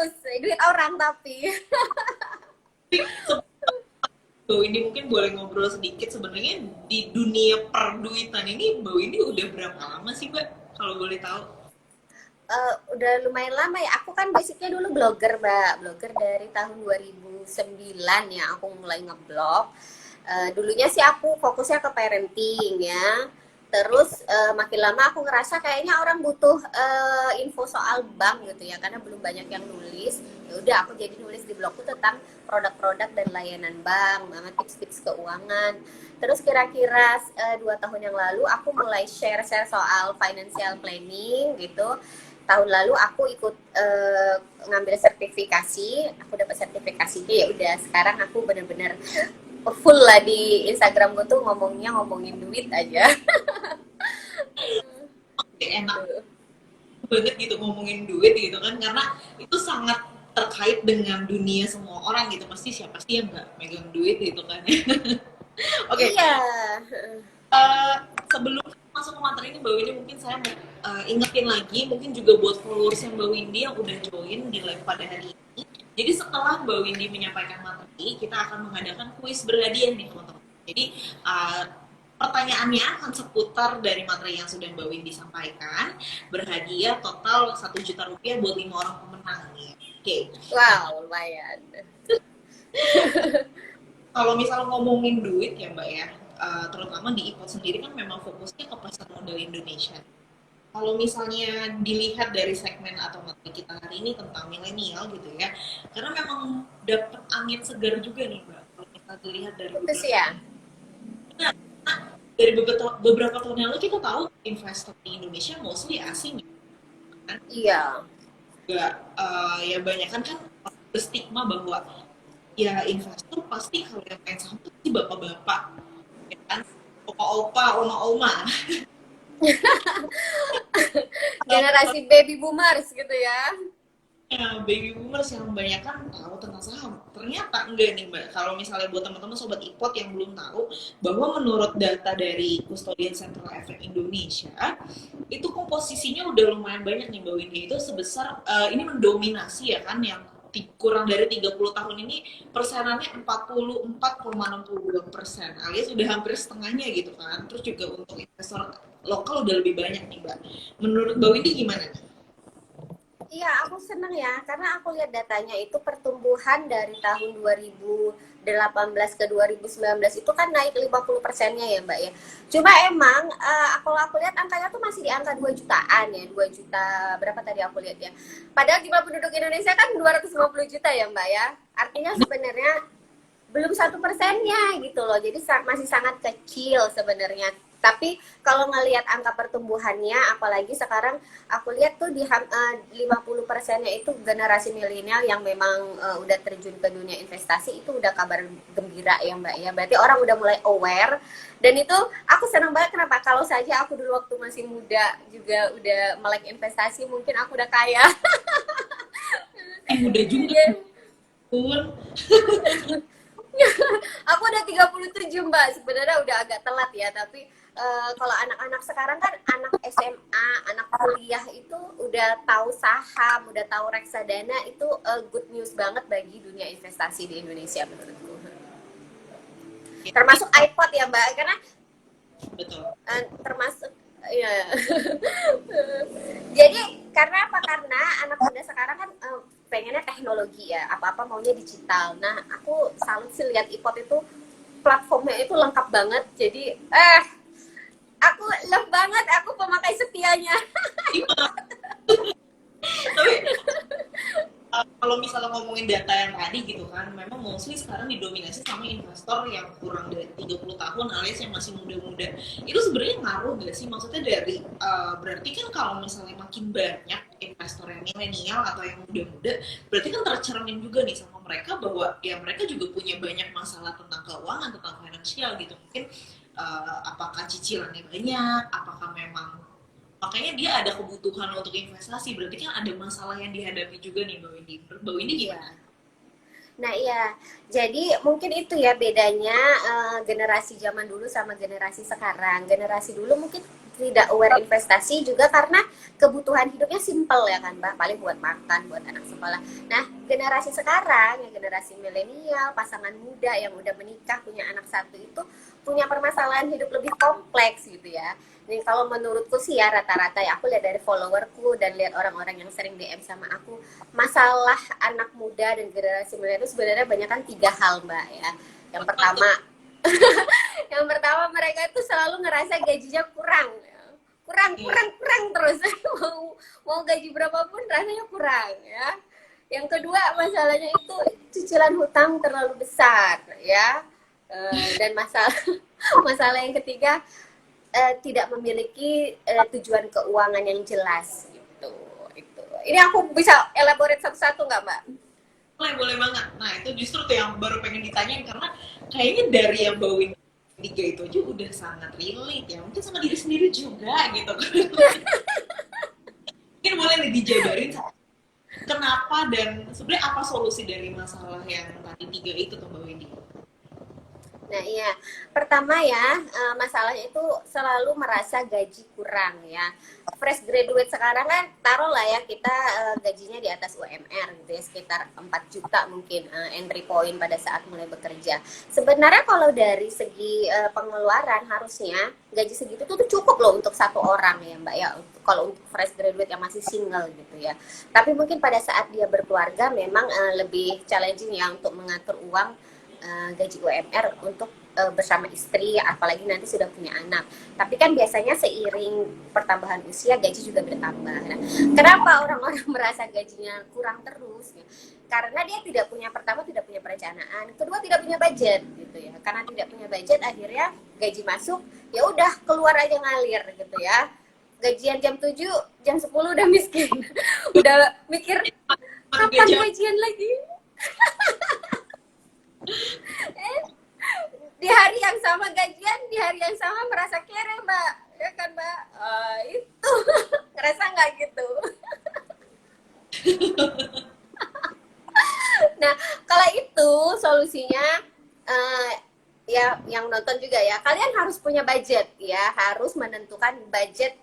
bagus, duit orang tapi. Mbak Windy mungkin boleh ngobrol sedikit sebenarnya di dunia perduitan ini Mbak Windy udah berapa lama sih Mbak kalau boleh tahu? Udah lumayan lama ya. Aku kan basicnya dulu blogger, Mbak. Blogger dari tahun 2009 ya, aku mulai ngeblog. Dulunya sih aku fokusnya ke parenting ya. Terus makin lama aku ngerasa kayaknya orang butuh info soal bank gitu ya, karena belum banyak yang nulis. Ya udah, aku jadi nulis di blogku tentang produk-produk dan layanan bank, sama tips-tips keuangan. Terus kira-kira 2 tahun yang lalu aku mulai share-share soal financial planning gitu. Tahun lalu aku ikut ngambil sertifikasi, aku dapat sertifikasinya. Ya udah, sekarang aku bener-bener full lah di Instagram gue tuh ngomongin duit aja. Enak Gitu. banget gitu ngomongin duit gitu kan karena itu sangat terkait dengan dunia semua orang gitu pasti siapa sih yang nggak megang duit gitu kan. Oke, Iya. uh, sebelum masuk ke materi ini Mbak Windy mungkin saya mau ingetin lagi mungkin juga buat followers yang Mbak Windy yang udah join di live pada hari ini. Jadi setelah Mbak Windy menyampaikan materi, kita akan mengadakan kuis berhadiah nih teman-teman. Jadi pertanyaannya akan seputar dari materi yang sudah Mbak Windy sampaikan. Berhadiah total 1 juta rupiah buat 5 orang pemenang nih. Oke. Nah, Wow, lumayan. kalau misal ngomongin duit ya Mbak ya, terutama di IPOT sendiri kan memang fokusnya ke pasar modal Indonesia. Kalau misalnya dilihat dari segmen atau materi kita hari ini tentang milenial gitu ya, karena memang dapat angin segar juga nih Mbak. Kalau kita dilihat dari Itu sih ya. beberapa tahun yang lalu kita tahu investor di Indonesia mostly asing kan, Iya. nggak ya banyak kan berstigma bahwa ya investor pasti kalau yang main saham itu pasti bapak-bapak, ya kan, opa-opa, oma-oma. Generasi baby boomers gitu ya. Ya, baby boomers yang banyak kan tahu tentang saham. Ternyata enggak nih Mbak. Kalau misalnya buat teman-teman sobat IPOT yang belum tahu, bahwa menurut data dari Custodian Central Efek Indonesia, itu komposisinya udah lumayan banyak nih Mbak Windy. Itu sebesar, ini mendominasi ya kan, yang kurang dari 30 tahun ini persenannya 44,62%, alias udah hampir setengahnya gitu kan. Terus juga untuk investor lokal udah lebih banyak nih Mbak. Menurut Mbak Windy gimana nih? Iya, aku seneng ya, karena aku lihat datanya itu pertumbuhan dari tahun 2018 ke 2019 itu kan naik 50%-nya ya Mbak ya. Cuma emang aku lihat angkanya tuh masih di angka 2 jutaan ya, 2 juta berapa tadi aku lihat ya. Padahal jumlah penduduk Indonesia kan 250 juta ya Mbak ya. Artinya sebenarnya belum 1%-nya gitu loh, jadi masih sangat kecil sebenarnya. Tapi kalau ngelihat angka pertumbuhannya, apalagi sekarang aku lihat tuh di 50%-nya itu generasi milenial yang memang udah terjun ke dunia investasi, itu udah kabar gembira ya Mbak ya. Berarti orang udah mulai aware, dan itu aku senang banget. Kenapa? Kalau saja aku dulu waktu masih muda juga udah melek investasi, mungkin aku udah kaya. Muda juga Iya. pun. Aku udah 37 Mbak, sebenarnya udah agak telat ya, tapi kalau anak-anak sekarang kan anak SMA, anak kuliah itu udah tahu saham, udah tahu reksadana, itu good news banget bagi dunia investasi di Indonesia menurutku. Termasuk iPod ya Mbak, karena Betul. termasuk ya. Jadi karena apa? Karena anak muda sekarang kan pengennya teknologi ya, apa-apa maunya digital. Nah, aku salut sih lihat iPod itu platformnya itu lengkap banget. Jadi aku love banget, aku pemakai setianya. Tapi kalau misalnya ngomongin data yang tadi gitu kan, memang mostly sekarang didominasi sama investor yang kurang dari 30 tahun alias yang masih muda-muda. Itu sebenarnya ngaruh gak sih? Maksudnya dari berarti kan kalau misalnya makin banyak investor yang milenial atau yang muda-muda, berarti kan tercermin juga nih sama mereka bahwa ya mereka juga punya banyak masalah tentang keuangan, tentang finansial gitu. Mungkin apakah cicilannya banyak, apakah memang makanya dia ada kebutuhan untuk investasi berarti kan ada masalah yang dihadapi juga nih Mbak Windy. Menurut Mbak Windy Iya. gimana? Nah, iya. Jadi mungkin itu ya bedanya generasi zaman dulu sama generasi sekarang. Generasi dulu mungkin tidak aware investasi juga karena kebutuhan hidupnya simple ya kan Mbak, paling buat makan, buat anak sekolah. Nah, generasi sekarang, yang generasi milenial, pasangan muda yang udah menikah, punya anak satu itu punya permasalahan hidup lebih kompleks gitu ya. Nih kalau menurutku sih ya rata-rata ya aku lihat dari followerku dan lihat orang-orang yang sering DM sama aku, masalah anak muda dan generasi milenial itu sebenarnya banyak kan 3 hal Mbak ya. Yang Apa tuh? pertama, yang pertama mereka itu selalu ngerasa gajinya kurang, kurang, Iya. kurang, kurang terus. mau gaji berapapun rasanya kurang ya. Yang kedua masalahnya itu cicilan hutang terlalu besar ya. Dan masalah masalah yang ketiga tidak memiliki tujuan keuangan yang jelas gitu. Itu. Ini aku bisa elaborate satu-satu nggak Mbak? Boleh banget. Nah, itu justru tuh yang baru pengen ditanyain karena kayaknya dari yang bawin tiga itu aja udah sangat relate ya. Mungkin sama diri sendiri juga gitu. Mungkin boleh nih dijabarin kenapa dan sebenarnya apa solusi dari masalah yang tadi tiga itu tuh Mbak Wendy? Nah iya, pertama ya masalahnya itu selalu merasa gaji kurang ya. Fresh graduate sekarang kan taruh lah ya kita gajinya di atas UMR gitu ya, sekitar 4 juta mungkin entry point pada saat mulai bekerja. Sebenarnya kalau dari segi pengeluaran harusnya gaji segitu tuh cukup loh untuk satu orang ya Mbak ya. Kalau untuk fresh graduate yang masih single gitu ya. Tapi mungkin pada saat dia berkeluarga memang lebih challenging ya untuk mengatur uang gaji UMR untuk bersama istri, apalagi nanti sudah punya anak. Tapi kan biasanya seiring pertambahan usia gaji juga bertambah. Nah, kenapa orang-orang merasa gajinya kurang terus? Ya? Karena dia tidak punya, pertama tidak punya perencanaan, kedua tidak punya budget gitu ya. Karena tidak punya budget akhirnya gaji masuk ya udah keluar aja ngalir gitu ya. Gajian jam 7, jam 10 udah miskin. Udah mikir kapan Gaji gajian lagi? Di hari yang sama gajian, di hari yang sama merasa kere Mbak, ya kan Mbak? Itu ngerasa nggak gitu? Nah, kalau itu solusinya uh, ya yang nonton juga ya, kalian harus punya budget ya, harus menentukan budget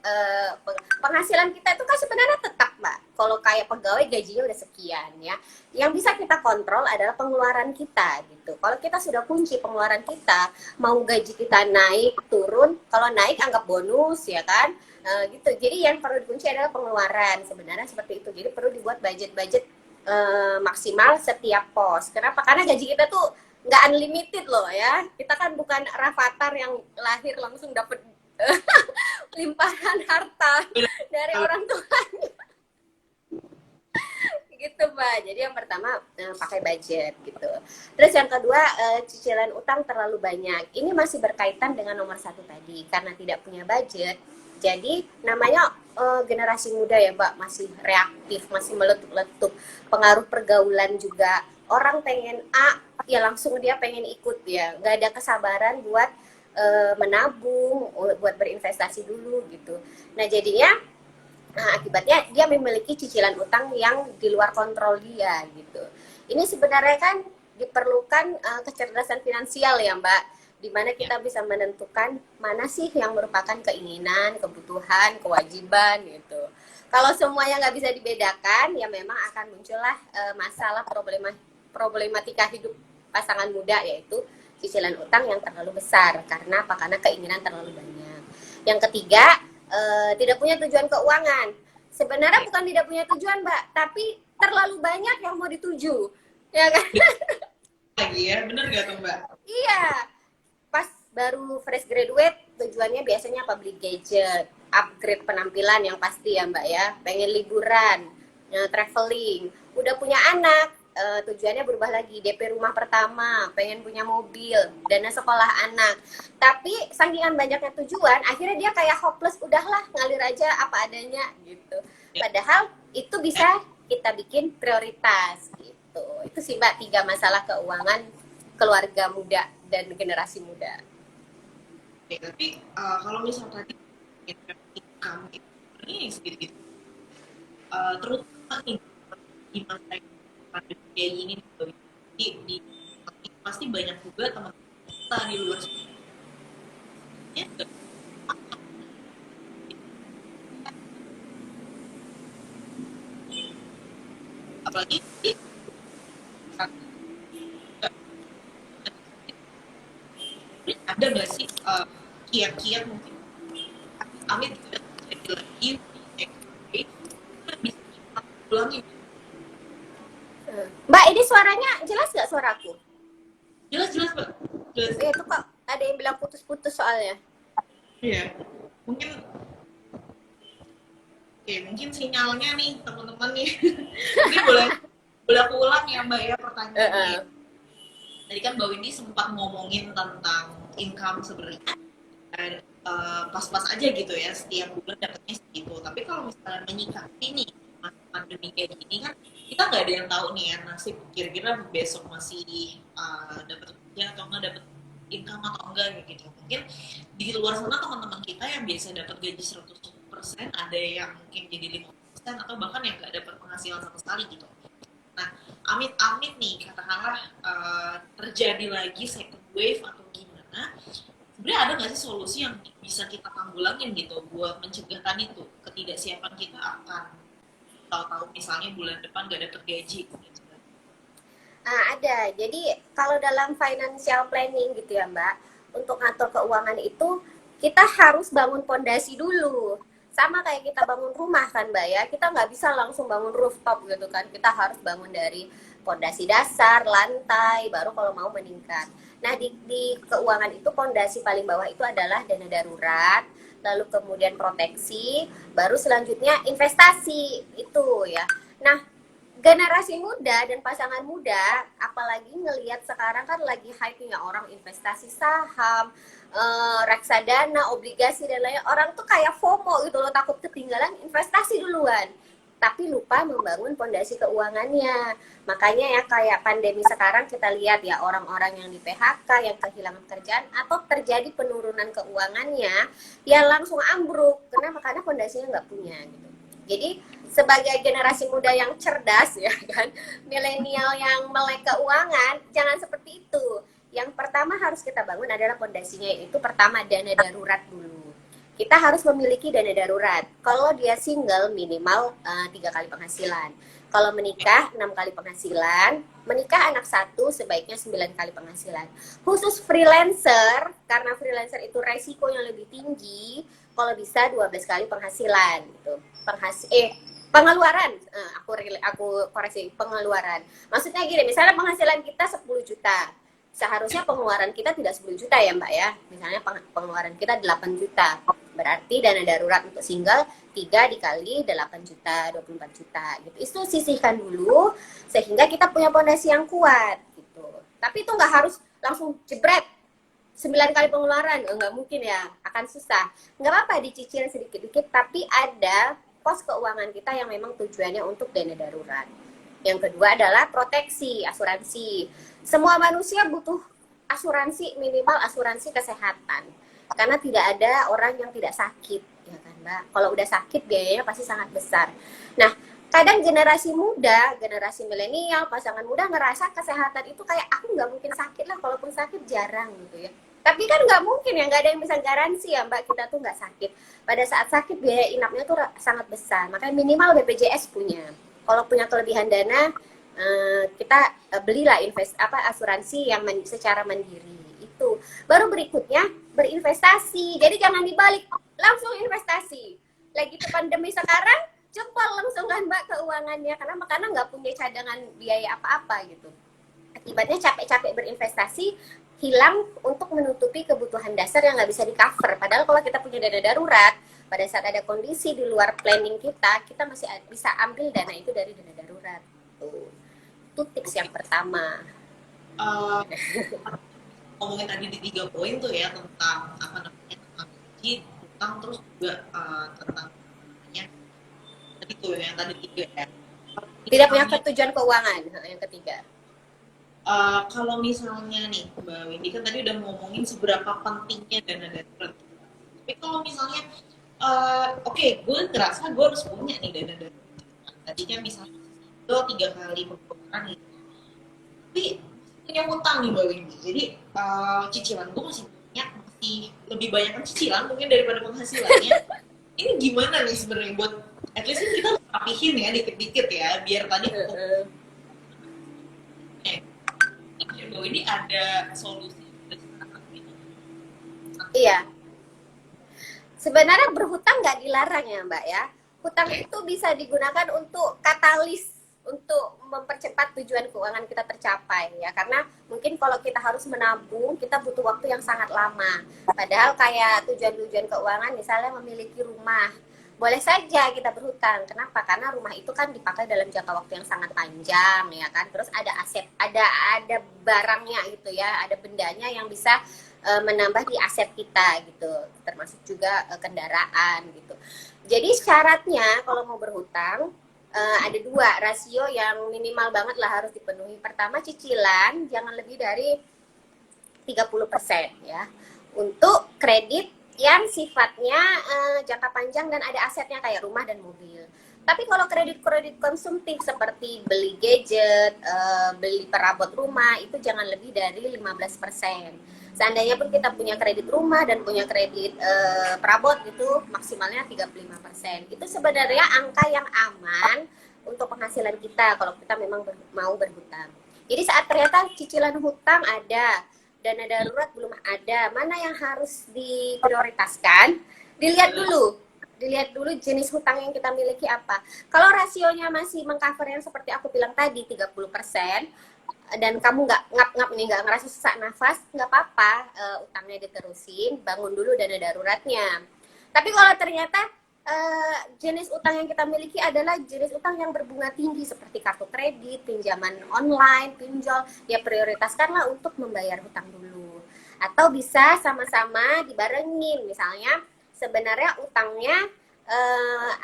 penghasilan kita itu kan sebenarnya tetap Mbak. Kalau kayak pegawai gajinya udah sekian ya. Yang bisa kita kontrol adalah pengeluaran kita gitu. Kalau kita sudah kunci pengeluaran kita, mau gaji kita naik turun, kalau naik anggap bonus ya kan. Gitu. Jadi yang perlu dikunci adalah pengeluaran sebenarnya seperti itu. Jadi perlu dibuat budget-budget maksimal setiap pos. Kenapa? Karena gaji kita tuh nggak unlimited loh ya. Kita kan bukan Rafathar yang lahir langsung dapat limpahan harta dari orang tuanya. Gitu Mbak. Jadi yang pertama pakai budget gitu. Terus yang kedua cicilan utang terlalu banyak. Ini masih berkaitan dengan nomor satu tadi karena tidak punya budget. Jadi namanya generasi muda ya Mbak masih reaktif, masih meletup-letup. Pengaruh pergaulan juga. Orang pengen A, ya langsung dia pengen ikut ya. Nggak ada kesabaran buat menabung, buat berinvestasi dulu gitu. Nah jadinya akibatnya dia memiliki cicilan utang yang di luar kontrol dia gitu. Ini sebenarnya kan diperlukan kecerdasan finansial ya Mbak, di mana kita bisa menentukan mana sih yang merupakan keinginan, kebutuhan, kewajiban gitu. Kalau semuanya nggak bisa dibedakan, ya memang akan muncullah masalah problematika hidup pasangan muda yaitu cicilan utang yang terlalu besar. Karena apa? Karena keinginan terlalu banyak. Yang ketiga, tidak punya tujuan keuangan. Sebenarnya bukan tidak punya tujuan, Mbak, tapi terlalu banyak yang mau dituju. Ya kan? lagi ya, bener gak tuh Mbak? Iya. Pas baru fresh graduate, tujuannya biasanya apa? Beli gadget, upgrade penampilan yang pasti ya, Mbak ya. Pengen liburan, traveling. Udah punya anak, tujuannya berubah lagi, DP rumah pertama, pengen punya mobil, dana sekolah anak. Tapi sakingan banyaknya tujuan, akhirnya dia kayak hopeless, udahlah ngalir aja apa adanya gitu. Padahal itu bisa kita bikin prioritas gitu. Itu sih Mbak 3 masalah keuangan keluarga muda dan generasi muda. Oke, tapi kalau misal tadi income itu ini sedikit terutama nih di masa yang pandemi kayak gini di pasti banyak juga teman kita di luar sana apalagi ada nggak sih kiat-kiat mungkin amit jadi lagi bisa ulangi. Mbak, ini suaranya jelas nggak suaraku? Jelas jelas Mbak, jelas. Ya itu kok ada yang bilang putus-putus soalnya. Iya, mungkin oke, mungkin sinyalnya nih teman-teman nih. Ini boleh boleh aku ulang ya Mbak ya pertanyaannya. Tadi kan Mbak Windy sempat ngomongin tentang income sebenarnya pas-pas aja gitu ya, setiap bulan dapatnya segitu. Tapi kalau misalnya menyikapi nih masa pandemi kayak gini kan kita nggak ada yang tahu nih ya nasib kira-kira besok masih dapat kerja atau nggak dapat income atau enggak gitu. Mungkin di luar sana teman-teman kita yang biasa dapat gaji 100% ada yang mungkin jadi 50% atau bahkan yang nggak dapat penghasilan sama sekali gitu. Nah, amit-amit nih katakanlah terjadi lagi second wave atau gimana, sebenarnya ada nggak sih solusi yang bisa kita tanggulangin gitu buat mencegah tadi tuh ketidaksiapan kita akan tahu-tahu misalnya bulan depan gak dapet gaji gitu. Ada. Jadi kalau dalam financial planning gitu ya Mbak, untuk ngatur keuangan itu kita harus bangun pondasi dulu. Sama kayak kita bangun rumah kan Mbak ya, kita nggak bisa langsung bangun rooftop gitu kan. Kita harus bangun dari pondasi dasar, lantai, baru kalau mau meningkat. Nah di keuangan itu pondasi paling bawah itu adalah dana darurat, lalu kemudian proteksi, baru selanjutnya investasi itu ya. Nah generasi muda dan pasangan muda, apalagi ngelihat sekarang kan lagi hype-nya orang investasi saham, reksadana, obligasi dan lain-lain. Orang tuh kayak FOMO gitu loh, takut ketinggalan investasi duluan. Tapi lupa membangun pondasi keuangannya. Makanya ya kayak pandemi sekarang kita lihat ya orang-orang yang di PHK, yang kehilangan kerjaan atau terjadi penurunan keuangannya, ya langsung ambruk. Kenapa? Karena pondasinya nggak punya gitu. Jadi sebagai generasi muda yang cerdas ya kan, milenial yang melek keuangan, jangan seperti itu. Yang pertama harus kita bangun adalah pondasinya, yaitu pertama dana darurat dulu. Kita harus memiliki dana darurat. Kalau dia single minimal 3 kali penghasilan. Kalau menikah 6 kali penghasilan, menikah anak satu sebaiknya 9 kali penghasilan. Khusus freelancer, karena freelancer itu resikonya lebih tinggi, kalau bisa 12 kali penghasilan gitu. Pengeluaran, aku koreksi, pengeluaran. Maksudnya gini, misalnya penghasilan kita 10 juta, seharusnya pengeluaran kita tidak 10 juta ya Mbak ya. Misalnya pengeluaran kita 8 juta, berarti dana darurat untuk single 3 dikali 8 juta, 24 juta gitu. Itu sisihkan dulu sehingga kita punya pondasi yang kuat gitu. Tapi itu nggak harus langsung jebret 9 kali pengeluaran, nggak mungkin ya, akan susah. Nggak apa-apa dicicil sedikit-sedikit, tapi ada pos keuangan kita yang memang tujuannya untuk dana darurat. Yang kedua adalah proteksi, asuransi. Semua manusia butuh asuransi, minimal asuransi kesehatan. Karena tidak ada orang yang tidak sakit, ya kan Mbak? Kalau udah sakit biayanya pasti sangat besar. Nah, kadang generasi muda, generasi milenial, pasangan muda ngerasa kesehatan itu kayak aku nggak mungkin sakit lah, kalaupun sakit jarang gitu ya. Tapi kan nggak mungkin ya, nggak ada yang bisa garansi ya Mbak, kita tuh nggak sakit. Pada saat sakit biaya inapnya tuh sangat besar, makanya minimal BPJS punya. Kalau punya kelebihan dana, kita belilah asuransi yang secara mandiri itu. Baru berikutnya berinvestasi, jadi jangan dibalik, langsung investasi. Lagi tuh pandemi sekarang, jempol langsung kan Mbak keuangannya, karena nggak punya cadangan biaya apa-apa gitu. Akibatnya capek-capek berinvestasi, hilang untuk menutupi kebutuhan dasar yang nggak bisa di cover. Padahal kalau kita punya dana darurat, pada saat ada kondisi di luar planning kita masih bisa ambil dana itu dari dana darurat. Tuh. Itu tips yang pertama. Ngomongin tadi di 3 poin tuh ya tentang apa namanya, tentang gaji, utang, terus juga tentang namanya tadi tuh yang tadi 3 ya. Tidak punya tujuan keuangan yang ketiga. Kalau misalnya nih Mbak Windy kan tadi udah ngomongin seberapa pentingnya dana darurat. Tapi kalau misalnya oke, gue ngerasa gue harus punya nih dana darurat. Tadi kan misalnya itu 3 kali pengeluaran gitu. Tapi punya utang nih Mbak Windy. Jadi cicilan gue masih banyak, masih lebih banyak kan cicilan mungkin daripada penghasilannya. Ini gimana nih sebenarnya buat At least kan kita rapihin ya dikit-dikit ya, biar tadi ini ada solusi. Iya, sebenarnya berhutang nggak dilarang ya Mbak ya. Hutang itu bisa digunakan untuk katalis untuk mempercepat tujuan keuangan kita tercapai ya, karena mungkin kalau kita harus menabung kita butuh waktu yang sangat lama. Padahal kayak tujuan-tujuan keuangan misalnya memiliki rumah, boleh saja kita berhutang. Kenapa? Karena rumah itu kan dipakai dalam jangka waktu yang sangat panjang ya kan. Terus ada aset, ada barangnya gitu ya, ada bendanya yang bisa menambah di aset kita gitu, termasuk juga kendaraan gitu. Jadi syaratnya kalau mau berhutang ada dua rasio yang minimal banget lah harus dipenuhi. Pertama, cicilan jangan lebih dari 30% ya. Untuk kredit yang sifatnya jangka panjang dan ada asetnya kayak rumah dan mobil. Tapi kalau kredit-kredit konsumtif seperti beli gadget, beli perabot rumah, itu jangan lebih dari 15%. Seandainya pun kita punya kredit rumah dan punya kredit perabot, itu maksimalnya 35%. Itu sebenarnya angka yang aman untuk penghasilan kita kalau kita memang mau berhutang. Jadi saat ternyata cicilan hutang ada, dana darurat belum ada, mana yang harus diprioritaskan, dilihat dulu jenis hutang yang kita miliki apa. Kalau rasionya masih mengcover yang seperti aku bilang tadi 30%, dan kamu nggak ngap-ngap nih, nggak ngerasa sesak nafas, nggak apa-apa, utangnya diterusin, bangun dulu dana daruratnya. Tapi kalau ternyata jenis utang yang kita miliki adalah jenis utang yang berbunga tinggi seperti kartu kredit, pinjaman online, pinjol, ya prioritaskanlah untuk membayar hutang dulu. Atau bisa sama-sama dibarengin, misalnya sebenarnya utangnya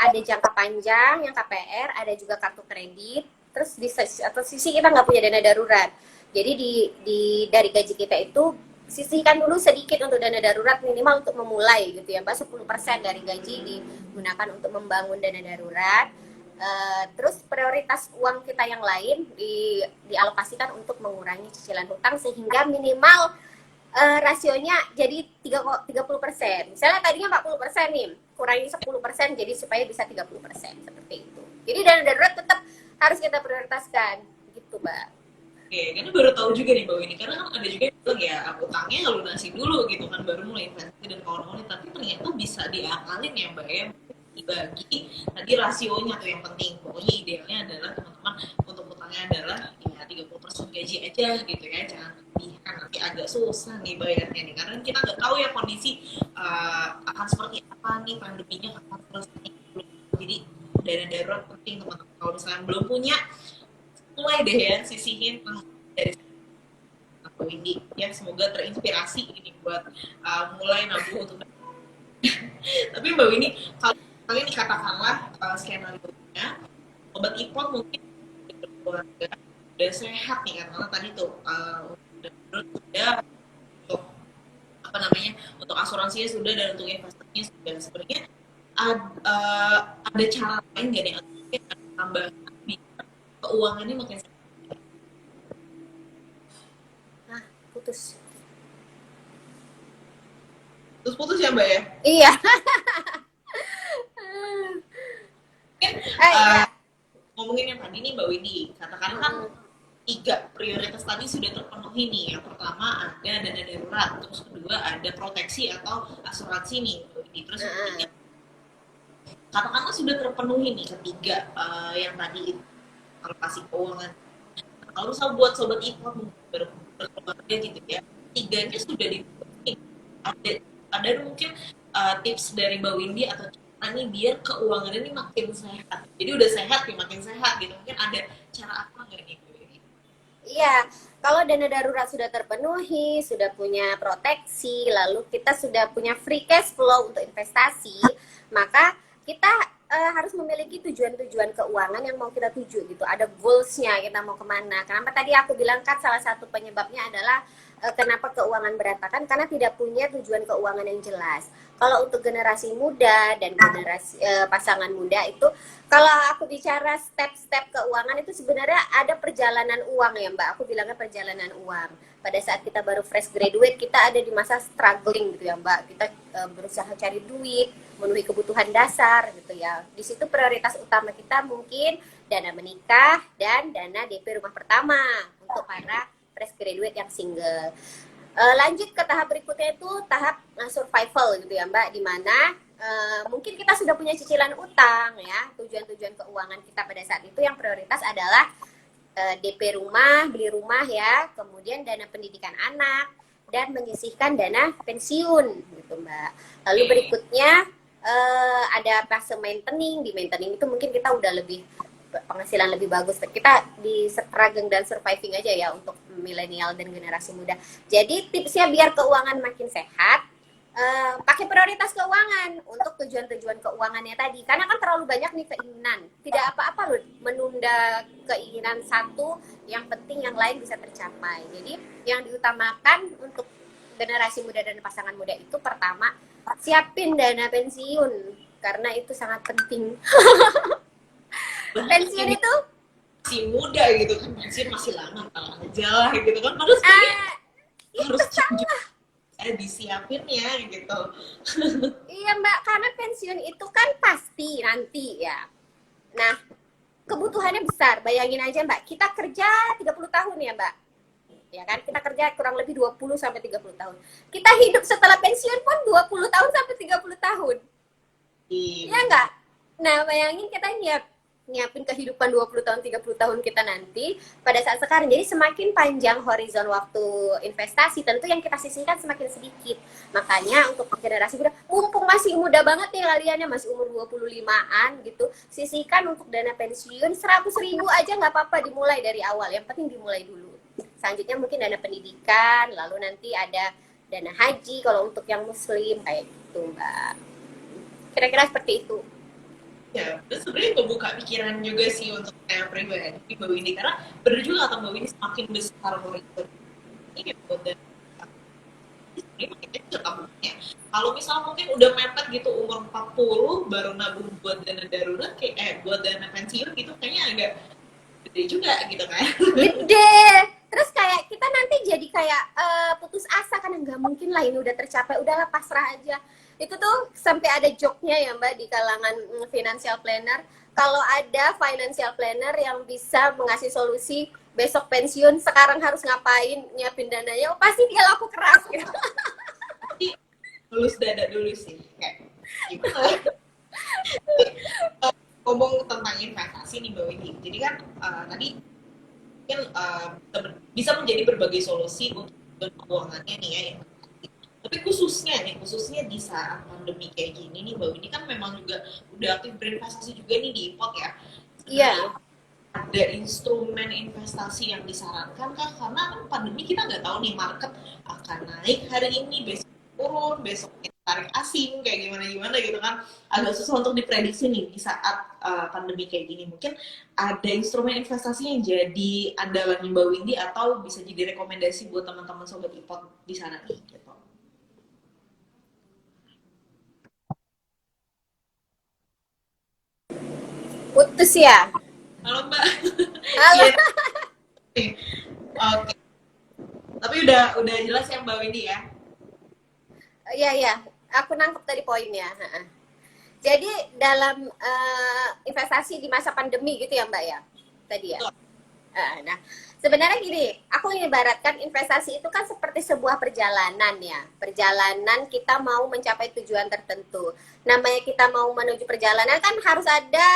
ada jangka panjang yang KPR, ada juga kartu kredit, terus di atau sisi kita nggak punya dana darurat. Jadi dari gaji kita itu sisihkan dulu sedikit untuk dana darurat minimal untuk memulai gitu ya Mbak. 10% dari gaji digunakan untuk membangun dana darurat. Terus prioritas uang kita yang lain dialokasikan untuk mengurangi cicilan hutang sehingga minimal rasionya jadi 30%. Misalnya tadinya 40% nih, kurangi 10% jadi supaya bisa 30%, seperti itu. Jadi dana darurat tetap harus kita prioritaskan gitu Mbak. Oke, karena baru tahu juga nih Mbak ini, karena kan ada juga yang bilang ya utangnya lunasi dulu gitu kan baru mulai investasi dan kawan-kawan, tapi ternyata bisa diakalin ya Mbak ya, dibagi tadi rasionya tuh yang penting. Pokoknya idealnya adalah teman-teman untuk utangnya adalah ya 30% gaji aja gitu ya, jangan lebih, kan nanti agak susah nih bayarnya nih, karena kita nggak tahu ya kondisi akan seperti apa nih, pandeminya akan selesai. Jadi dana darurat penting teman-teman, kalau misalnya belum punya mulai deh ya sisihin dari aku ini ya, semoga terinspirasi ini buat mulai nabung untuk tapi Mbak Winnie, kalau kalian dikatakanlah skenario-nya obat ipon mungkin keluarga udah sehat nih, karena tadi tuh sudah untuk apa namanya, untuk asuransinya sudah dan untuk investasinya sudah, sebenarnya ada cara lain nggak nih tambah keuangannya makin Putus putus ya Mbak ya? Iya. Mungkin Iya. ngomongin yang tadi nih Mbak Windy, katakan kan 3 prioritas tadi sudah terpenuhi nih. Yang pertama ada dana darurat, terus kedua ada proteksi atau asuransi nih Mbak Windy, terus ketiga katakanlah sudah terpenuhi nih ketiga yang tadi itu alokasi keuangan. Kalau misal buat sobat ipon berkeluarga gitu ya, tiganya sudah dipenuhi, ada mungkin tips dari Mbak Windy atau cara nih biar keuangan ini makin sehat. Jadi udah sehat nih makin sehat gitu. Mungkin ada cara apa nggak nih? Iya, kalau dana darurat sudah terpenuhi, sudah punya proteksi, lalu kita sudah punya free cash flow untuk investasi, maka kita harus memiliki tujuan-tujuan keuangan yang mau kita tuju gitu. Ada goals-nya, kita mau kemana. Kenapa tadi aku bilang kan salah satu penyebabnya adalah Kenapa keuangan berantakan? Karena tidak punya tujuan keuangan yang jelas. Kalau untuk generasi muda dan generasi pasangan muda itu, kalau aku bicara step-step keuangan itu sebenarnya ada perjalanan uang ya Mbak. Aku bilangnya perjalanan uang. Pada saat kita baru fresh graduate, kita ada di masa struggling gitu ya Mbak. Kita berusaha cari duit, memenuhi kebutuhan dasar gitu ya. Di situ prioritas utama kita mungkin dana menikah dan dana DP rumah pertama untuk para fresh graduate yang single. Lanjut ke tahap berikutnya itu tahap survival gitu ya Mbak, di mana mungkin kita sudah punya cicilan utang ya, tujuan-tujuan keuangan kita pada saat itu yang prioritas adalah DP rumah, beli rumah ya, kemudian dana pendidikan anak dan menyisihkan dana pensiun gitu Mbak. Lalu berikutnya ada fase maintaining. Di maintaining itu mungkin kita udah lebih penghasilan lebih bagus. Kita di struggling dan surviving aja ya untuk milenial dan generasi muda. Jadi tipsnya biar keuangan makin sehat, pakai prioritas keuangan untuk tujuan-tujuan keuangannya tadi. Karena kan terlalu banyak nih keinginan. Tidak apa-apa loh menunda keinginan satu, yang penting yang lain bisa tercapai. Jadi yang diutamakan untuk generasi muda dan pasangan muda itu pertama, siapin dana pensiun karena itu sangat penting. Pensiun itu masih muda gitu kan, masih lama aja lah gitu kan, padahal harus disiapin ya gitu. Iya Mbak, karena pensiun itu kan pasti nanti ya. Nah, kebutuhannya besar. Bayangin aja Mbak, kita kerja 30 tahun ya Mbak. Ya kan, kita kerja kurang lebih 20 sampai 30 tahun. Kita hidup setelah pensiun pun 20 tahun sampai 30 tahun. Iya enggak? Nah, bayangin kita nyiapin kehidupan 20 tahun, 30 tahun kita nanti pada saat sekarang. Jadi semakin panjang horizon waktu investasi, tentu yang kita sisihkan semakin sedikit. Makanya untuk generasi muda, mumpung masih muda banget nih kaliannya, masih umur 25-an gitu, sisihkan untuk dana pensiun 100.000 aja nggak apa-apa, dimulai dari awal. Yang penting dimulai dulu. Selanjutnya mungkin dana pendidikan, lalu nanti ada dana haji kalau untuk yang muslim, kayak gitu Mbak. Kira-kira seperti itu. Ya, terus sebenarnya ngebuka pikiran juga sih untuk saya pribadi Mbak Windy, karena benar juga kata Mbak Windy, semakin besar horizon ini buat dan ini makin kecil tabungannya. Kalau misalnya mungkin udah mepet gitu umur 40 baru nabung buat dana darurat kayak buat dana pensiun gitu, kayaknya agak gede juga gitu kan. Gede. Terus kayak kita nanti jadi kayak putus asa kan, nggak mungkin lah ini udah tercapai, udahlah pasrah aja. Itu tuh sampai ada joke-nya ya Mbak di kalangan financial planner. Kalau ada financial planner yang bisa mengasih solusi besok pensiun sekarang harus ngapain, nyiapin dananya, oh, pasti dia laku keras gitu. Tapi lulus dada dulu sih kayak gitu. Ngomong tentang investasi nih Mbak Windy, jadi kan tadi mungkin bisa menjadi berbagai solusi untuk keuangannya nih ya. Tapi khususnya di saat pandemi kayak gini nih Mbak Windy, kan memang juga udah aktif berinvestasi juga nih di IPOT ya. Iya. Ada instrumen investasi yang disarankan kah? Karena kan pandemi kita nggak tahu nih market akan naik hari ini, besok turun, besok tarik asing kayak gimana gitu kan, agak susah untuk diprediksi nih di saat pandemi kayak gini. Mungkin ada instrumen investasi yang jadi andalan Mbak Windy atau bisa jadi rekomendasi buat teman-teman sobat IPOT di sana nih gitu. Putus ya. Halo Mbak. Halo. Oke. Tapi udah jelas ya Mbak Windy ya. Iya, aku nangkep tadi poinnya. Jadi dalam investasi di masa pandemi gitu ya Mbak ya, tadi ya. Nah, sebenarnya gini, aku ibaratkan investasi itu kan seperti sebuah perjalanan ya. Perjalanan kita mau mencapai tujuan tertentu. Namanya kita mau menuju perjalanan kan harus ada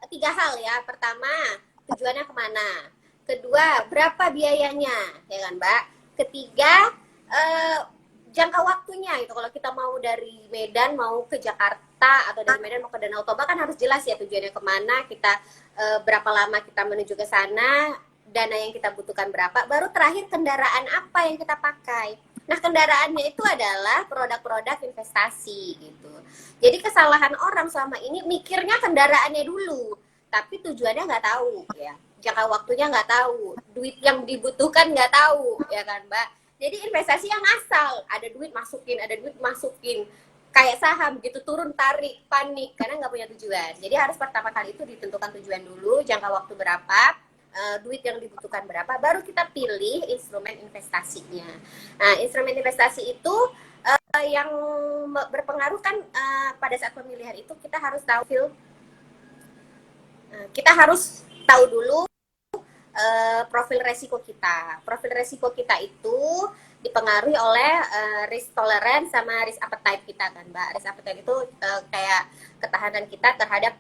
3 hal ya. Pertama, tujuannya kemana? Kedua, berapa biayanya, ya kan Mbak? Ketiga, jangka waktunya itu. Kalau kita mau dari Medan mau ke Jakarta atau dari Medan mau ke Danau Toba kan harus jelas ya tujuannya kemana, kita berapa lama kita menuju ke sana, dana yang kita butuhkan berapa, baru terakhir kendaraan apa yang kita pakai. Nah, kendaraannya itu adalah produk-produk investasi gitu. Jadi kesalahan orang selama ini mikirnya kendaraannya dulu, tapi tujuannya nggak tahu ya. jangka waktunya nggak tahu, duit yang dibutuhkan nggak tahu, ya kan Mbak. Jadi investasi yang asal, ada duit masukin, kayak saham gitu, turun tarik, panik karena nggak punya tujuan. Jadi harus pertama kali itu ditentukan tujuan dulu, jangka waktu berapa, duit yang dibutuhkan berapa, baru kita pilih instrumen investasinya. Nah, instrumen investasi itu yang berpengaruh kan, pada saat pemilihan itu kita harus tahu, kita harus tahu dulu profil resiko kita. Profil resiko kita itu dipengaruhi oleh risk tolerance sama risk appetite kita kan, Mbak. Risk appetite itu kayak ketahanan kita terhadap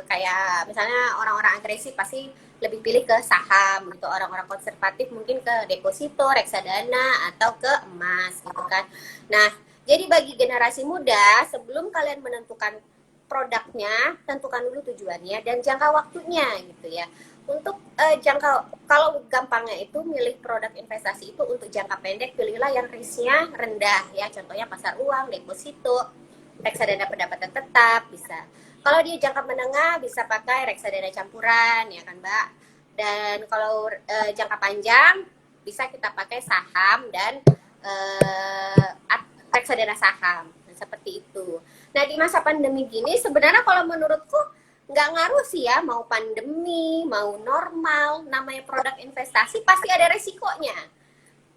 kayak misalnya orang-orang agresif pasti lebih pilih ke saham gitu, orang-orang konservatif mungkin ke deposito, reksadana atau ke emas gitu kan. Nah, jadi bagi generasi muda sebelum kalian menentukan produknya, tentukan dulu tujuannya dan jangka waktunya gitu ya. Untuk jangka, kalau gampangnya itu milih produk investasi itu untuk jangka pendek, pilihlah yang risknya rendah ya, contohnya pasar uang, deposito, reksadana pendapatan tetap bisa. Kalau dia jangka menengah bisa pakai reksadana campuran ya kan Mbak. Dan kalau jangka panjang bisa kita pakai saham dan reksadana saham. Nah, seperti itu. Nah di masa pandemi gini sebenarnya kalau menurutku nggak ngaruh sih ya, mau pandemi, mau normal, namanya produk investasi pasti ada resikonya.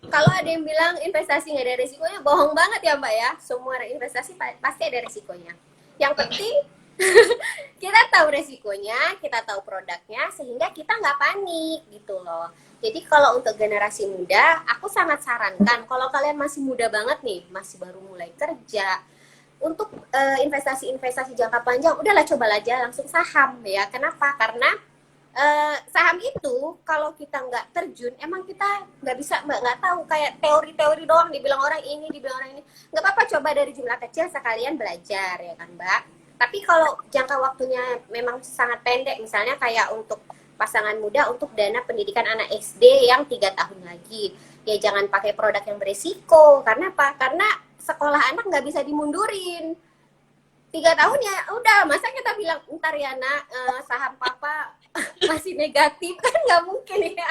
Kalau ada yang bilang investasi nggak ada resikonya, bohong banget ya Mbak ya. Semua investasi pasti ada resikonya. Yang penting kita tahu resikonya, kita tahu produknya, sehingga kita nggak panik gitu loh. Jadi kalau untuk generasi muda, aku sangat sarankan kalau kalian masih muda banget nih, masih baru mulai kerja, untuk investasi-investasi jangka panjang, udahlah coba aja langsung saham ya. Kenapa? Karena saham itu kalau kita nggak terjun, emang kita nggak bisa, nggak tahu, kayak teori-teori doang, dibilang orang ini, dibilang orang ini. Nggak apa-apa coba dari jumlah kecil sekalian belajar ya kan Mbak. Tapi kalau jangka waktunya memang sangat pendek, misalnya kayak untuk pasangan muda untuk dana pendidikan anak SD yang 3 tahun lagi, ya jangan pakai produk yang beresiko. Karena apa? Karena sekolah anak nggak bisa dimundurin 3 tahun ya udah, masa kita bilang ntar ya nak, saham papa masih negatif kan nggak mungkin ya.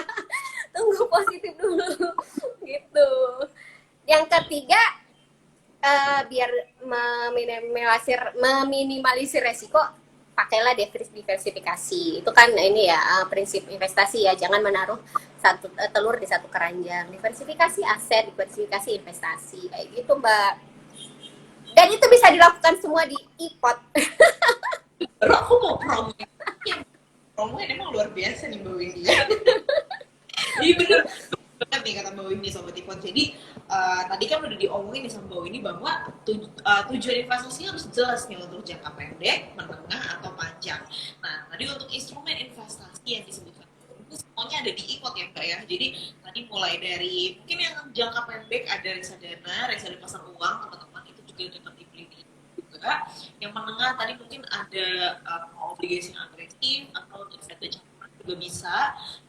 Tunggu positif dulu gitu. Yang ketiga, biar meminimalisir resiko, pakailah diversifikasi. Itu kan ini ya, prinsip investasi ya, jangan menaruh satu telur di satu keranjang. Diversifikasi aset, diversifikasi investasi, kayak gitu Mbak. Dan itu bisa dilakukan semua di iPod. Baru aku mau promoin emang luar biasa nih Mbak Windy. Jadi bener banget nih kata Mbak Windy Sobat Ipod. Jadi tadi kan udah diomongin nih sama Mbak Windy bahwa tujuan investasi harus jelas nih untuk jangka pendek, menengah, atau panjang. Nah tadi untuk instrumen investasi yang disebutkan itu semuanya ada di iPod ya Mbak ya. Jadi tadi mulai dari mungkin yang jangka pendek ada reksadana pasar uang, teman-teman itu juga dapat dipilih juga. Yang menengah tadi mungkin ada obligasi yang agresif atau reksadana campuran juga bisa.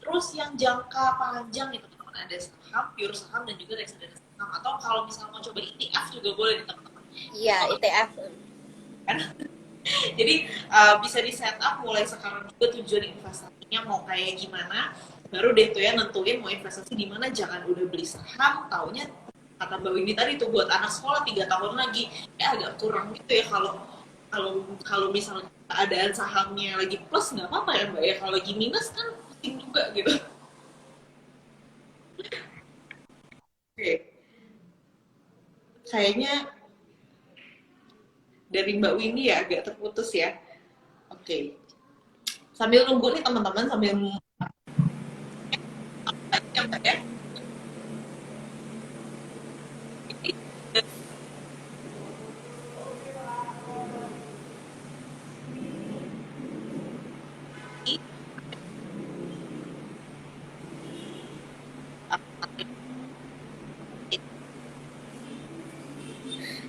Terus yang jangka panjang nih teman-teman, ada saham, pure saham, dan juga reksadana saham. Atau kalau misalnya mau coba ETF juga boleh nih teman-teman. Iya, ETF. Jadi bisa di setup mulai sekarang juga tujuan investasinya mau kayak gimana. Baru deh tuh ya nentuin mau investasi di mana. Jangan udah beli saham, taunya kata Mbak Windy tadi tuh buat anak sekolah 3 tahun lagi, ya agak kurang gitu ya. Kalau misalnya keadaan sahamnya lagi plus nggak apa-apa ya Mbak ya, kalau lagi minus kan pusing juga gitu. Oke, kayaknya dari Mbak Windy ya agak terputus ya. Oke, sambil nunggu nih teman-teman, sambil ya Mbak ya.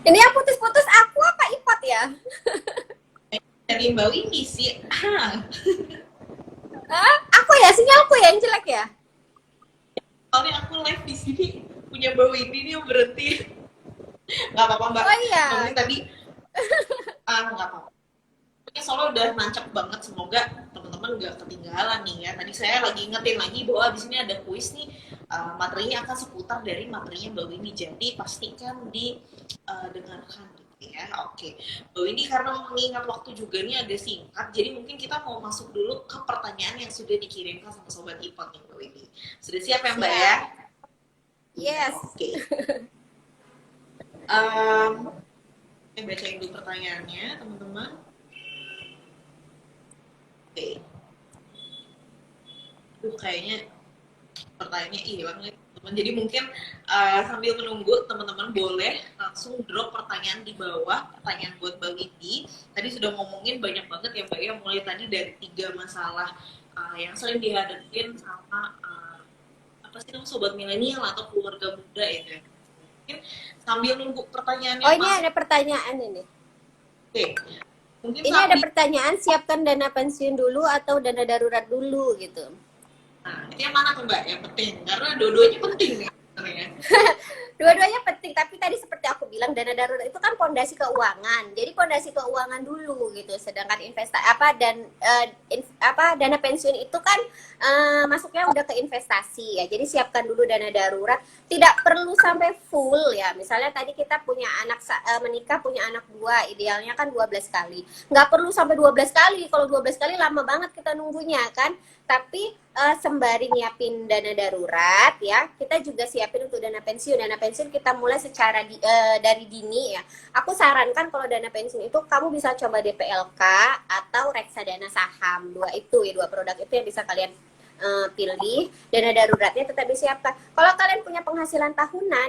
Ini yang putus-putus aku apa iPod ya? Dari Mbak Windy sih. Aku ya, sinyalku ya yang jelek ya? Soalnya aku live di sini punya Mbak Windy nih yang berhenti. Nggak apa-apa Mbak. Oh iya. Mbak Windy tadi nggak apa-apa. Ini soalnya udah nancep banget, semoga teman-teman nggak ketinggalan nih ya. Tadi saya lagi ingetin lagi bahwa di sini ada kuis nih, materinya akan seputar dari materinya Mbak Windy. Jadi pastikan didengarkan gitu ya. Oke, Mbak Windy karena mengingat waktu juga nih agak singkat, jadi mungkin kita mau masuk dulu ke pertanyaan yang sudah dikirimkan sama Sobat Ipot nih Mbak Windy. Sudah siap ya Mbak ya? Yes. Oke. Saya bacain dulu pertanyaannya teman-teman. Oke. Kayaknya pertanyaannya hilang nih teman-teman. Jadi mungkin sambil menunggu teman-teman boleh langsung drop pertanyaan di bawah, pertanyaan buat Mbak Windy. Tadi sudah ngomongin banyak banget ya Mbak ya, mulai tadi dari 3 masalah yang sering dihadapin sama apa sih namanya sobat milenial atau keluarga muda ya. Mungkin sambil nunggu pertanyaannya. Oh, ini ada pertanyaan ini. Oke. Mungkin ini ada pertanyaan, siapkan dana pensiun dulu atau dana darurat dulu gitu. Nah, itu yang mana tuh Mbak? Yang penting, karena dua-duanya penting nih sebenarnya. Dua-duanya penting, tapi tadi seperti aku bilang dana darurat itu kan pondasi keuangan. Jadi pondasi keuangan dulu gitu. Sedangkan dana pensiun itu kan masuknya udah ke investasi ya. Jadi siapkan dulu dana darurat. Tidak perlu sampai full ya. Misalnya tadi kita punya anak menikah punya anak 2, idealnya kan 12 kali. Nggak perlu sampai 12 kali. Kalau 12 kali lama banget kita nunggunya kan. Tapi sembari nyiapin dana darurat ya, kita juga siapin untuk dana pensiun. Dana pensiun kita mulai secara dari dini ya. Aku sarankan kalau dana pensiun itu kamu bisa coba DPLK atau reksadana saham. Dua produk itu yang bisa kalian pilih. Dana daruratnya tetap disiapkan. Kalau kalian punya penghasilan tahunan,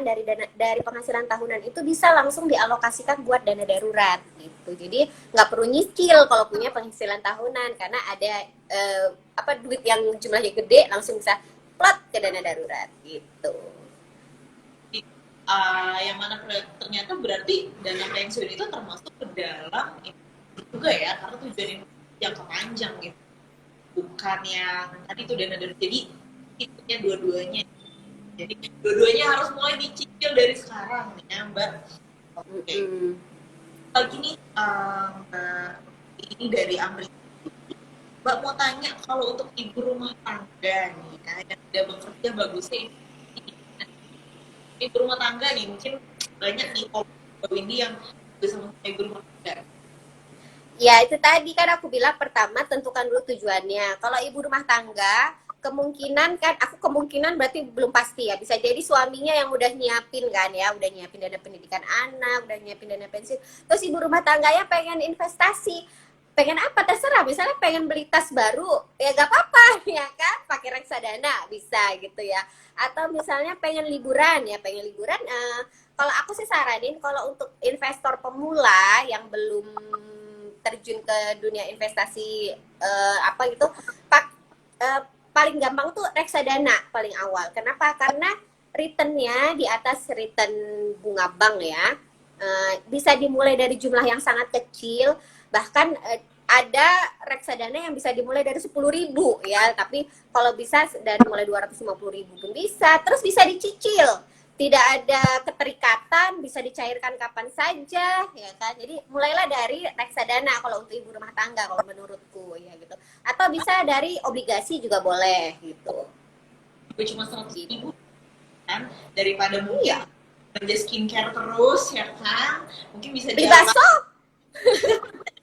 dari penghasilan tahunan itu bisa langsung dialokasikan buat dana darurat gitu. Jadi nggak perlu nyicil kalau punya penghasilan tahunan, karena ada duit yang jumlahnya gede langsung bisa plot ke dana darurat gitu. Yang mana ternyata berarti dana pensiun itu termasuk ke dalam juga ya, karena tujuan jangka panjang gitu, bukan yang tadi itu dana darurat. Jadi itunya dua-duanya, jadi dua-duanya harus mulai dicicil dari sekarang nih ya Mbak. Oke. Lagi nih ini dari Amri. Mbak mau tanya, kalau untuk ibu rumah tangga nih, yang tidak bekerja, bagusnya ibu rumah tangga nih, mungkin banyak nih Mbak Windy yang bisa menjadi ibu rumah tangga. Ya itu tadi kan aku bilang, pertama tentukan dulu tujuannya. Kalau ibu rumah tangga, kemungkinan berarti belum pasti ya. Bisa jadi suaminya yang udah nyiapin kan ya, udah nyiapin dana pendidikan anak, udah nyiapin dana pensiun. Terus ibu rumah tangganya pengen investasi, pengen apa terserah, misalnya pengen beli tas baru ya gak apa-apa ya kan, pakai reksadana bisa gitu ya. Atau misalnya pengen liburan, kalau aku sih saranin kalau untuk investor pemula yang belum terjun ke dunia investasi paling gampang tuh reksadana paling awal. Kenapa? Karena returnnya di atas return bunga bank ya. Bisa dimulai dari jumlah yang sangat kecil, bahkan ada reksadana yang bisa dimulai dari 10.000 ya, tapi kalau bisa dari mulai 250.000 pun bisa, terus bisa dicicil, tidak ada keterikatan, bisa dicairkan kapan saja ya kan. Jadi mulailah dari reksadana kalau untuk ibu rumah tangga kalau menurutku ya gitu, atau bisa dari obligasi juga boleh gitu. Cuma 100.000 kan, daripada mungkin belanja skincare terus ya kan, mungkin bisa beli bakso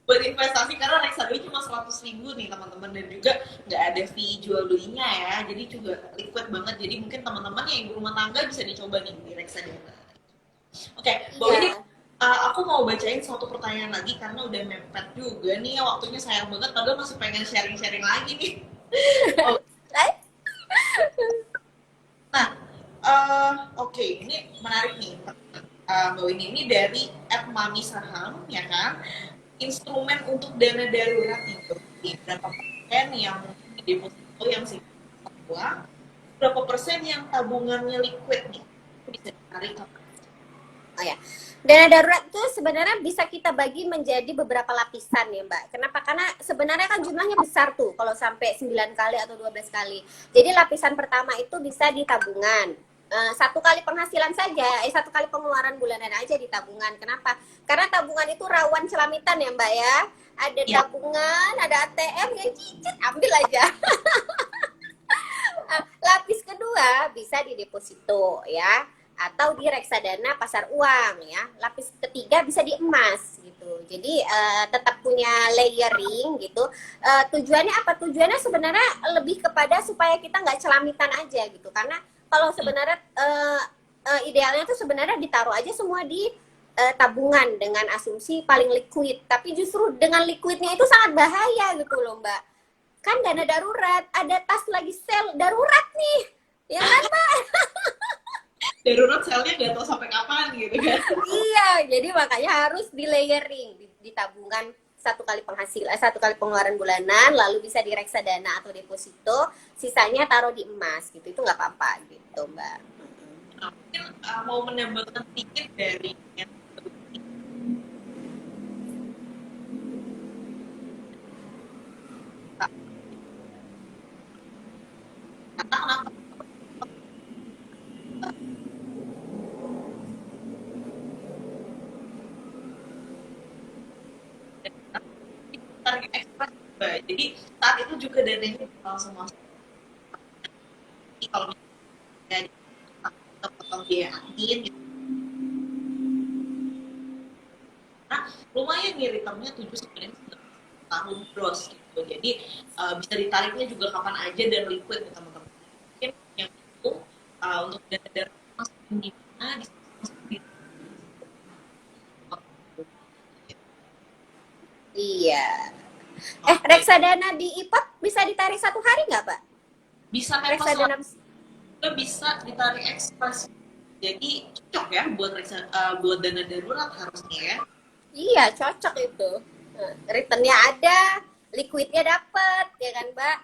buat investasi, karena reksadana cuma 100.000 nih teman-teman, dan juga nggak ada fee jual belinya ya, jadi juga liquid banget. Jadi mungkin teman-teman yang ibu rumah tangga bisa dicoba nih di reksadana. Oke, Mbak Windy, aku mau bacain suatu pertanyaan lagi karena udah mepet juga nih, waktunya sayang banget, padahal masih pengen sharing-sharing lagi nih. Oke, ini menarik nih Mbak Windy, ini dari @mami saham ya kan. Instrumen untuk dana darurat itu berapa persen yang deposito yang uang, berapa persen yang tabungannya liquid nih, bisa ditarik kapan? Oh ya, dana darurat itu sebenarnya bisa kita bagi menjadi beberapa lapisan ya Mbak. Kenapa? Karena sebenarnya kan jumlahnya besar tuh, kalau sampai 9 kali atau 12 kali. Jadi lapisan pertama itu bisa di tabungan. satu kali penghasilan saja, satu kali pengeluaran bulanan aja di tabungan. Kenapa? Karena tabungan itu rawan celamitan ya Mbak ya. Ada Ya, tabungan, ada ATM yang cicit, ambil aja. Lapis kedua bisa di deposito ya, atau di reksadana pasar uang ya. Lapis ketiga bisa di emas gitu. Jadi tetap punya layering gitu. Tujuannya apa? Tujuannya sebenarnya lebih kepada supaya kita nggak celamitan aja gitu. Karena kalau sebenarnya idealnya tuh sebenarnya ditaruh aja semua di tabungan dengan asumsi paling liquid. Tapi justru dengan liquidnya itu sangat bahaya gitu loh Mbak. Kan dana darurat, ada tas lagi sale darurat nih, ya kan Mbak? darurat selnya nggak tahu sampai kapan gitu kan. Iya, jadi makanya harus di layering, di tabungan satu kali penghasilan, satu kali pengeluaran bulanan, lalu bisa di reksadana atau deposito, sisanya taruh di emas gitu, itu nggak apa-apa gitu Mbak. Nah, mungkin mau menambahkan sedikit dari karena kenapa target ekspres, Mbak. Jadi saat itu juga dananya langsung masuk. Jadi kalau misalnya kita potong biaya admin gitu, nah lumayan nih returnnya 7 sampai 9 tahun gross gitu. Jadi bisa ditariknya juga kapan aja dan liquid nih teman-teman. Mungkin yang itu untuk dana masuk di mana di Iya. Oke, Reksadana di IPOP bisa ditarik satu hari nggak Pak? bisa Metos Reksadana, juga bisa ditarik ekspres. Jadi cocok ya buat buat dana darurat harusnya ya. iya cocok itu. Returnnya ada, liquidnya dapet, ya kan Mbak?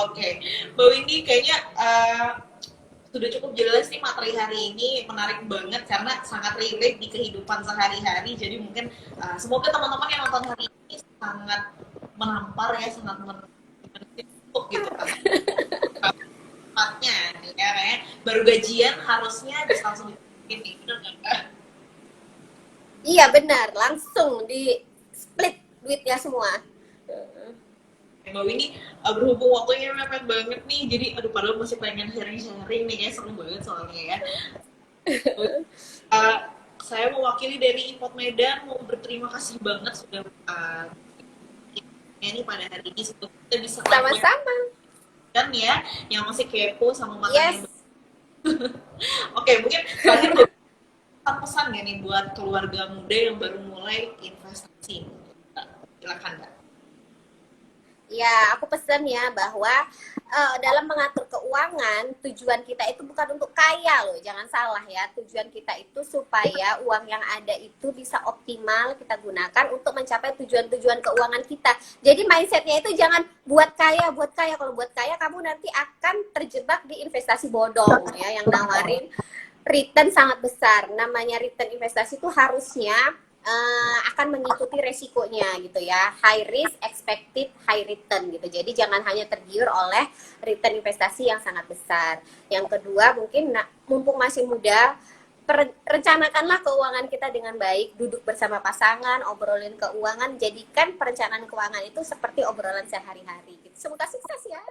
Oke, Mbak Windy kayaknya sudah cukup jelas nih materi hari ini, menarik banget karena sangat relate di kehidupan sehari-hari. Jadi mungkin semoga teman-teman yang nonton hari ini sangat menampar ya, sangat menentuk gitu kan. Tempatnya ya kayak baru gajian harusnya bisa langsung dibikin nih, bener nggak Mbak? Iya benar, langsung di split duitnya semua. Mbak Windy berhubung waktunya mepet banget nih, jadi aduh padahal masih pengen sharing-sharing nih, kayak seru banget soalnya ya. Uh, saya mewakili dari Import Medan mau berterima kasih banget sudah ini pada hari ini supaya kita bisa Sama-sama. kan ya yang masih kepo sama materi yang Yes. Oke, mungkin terakhir pesan ya nih buat keluarga muda yang baru mulai investasi. Silakan Mbak. Ya, aku pesen ya bahwa dalam mengatur keuangan, tujuan kita itu bukan untuk kaya loh, jangan salah ya. Tujuan kita itu supaya uang yang ada itu bisa optimal kita gunakan untuk mencapai tujuan-tujuan keuangan kita. Jadi mindsetnya itu jangan buat kaya, buat kaya. Kalau buat kaya, kamu nanti akan terjebak di investasi bodong ya, yang nawarin return sangat besar. Namanya return investasi itu harusnya akan mengikuti resikonya gitu ya, high risk expected high return gitu. Jadi jangan hanya tergiur oleh return investasi yang sangat besar. Yang kedua mungkin mumpung masih muda, rencanakanlah keuangan kita dengan baik, duduk bersama pasangan, obrolin keuangan, jadikan perencanaan keuangan itu seperti obrolan sehari-hari gitu. Semoga sukses ya.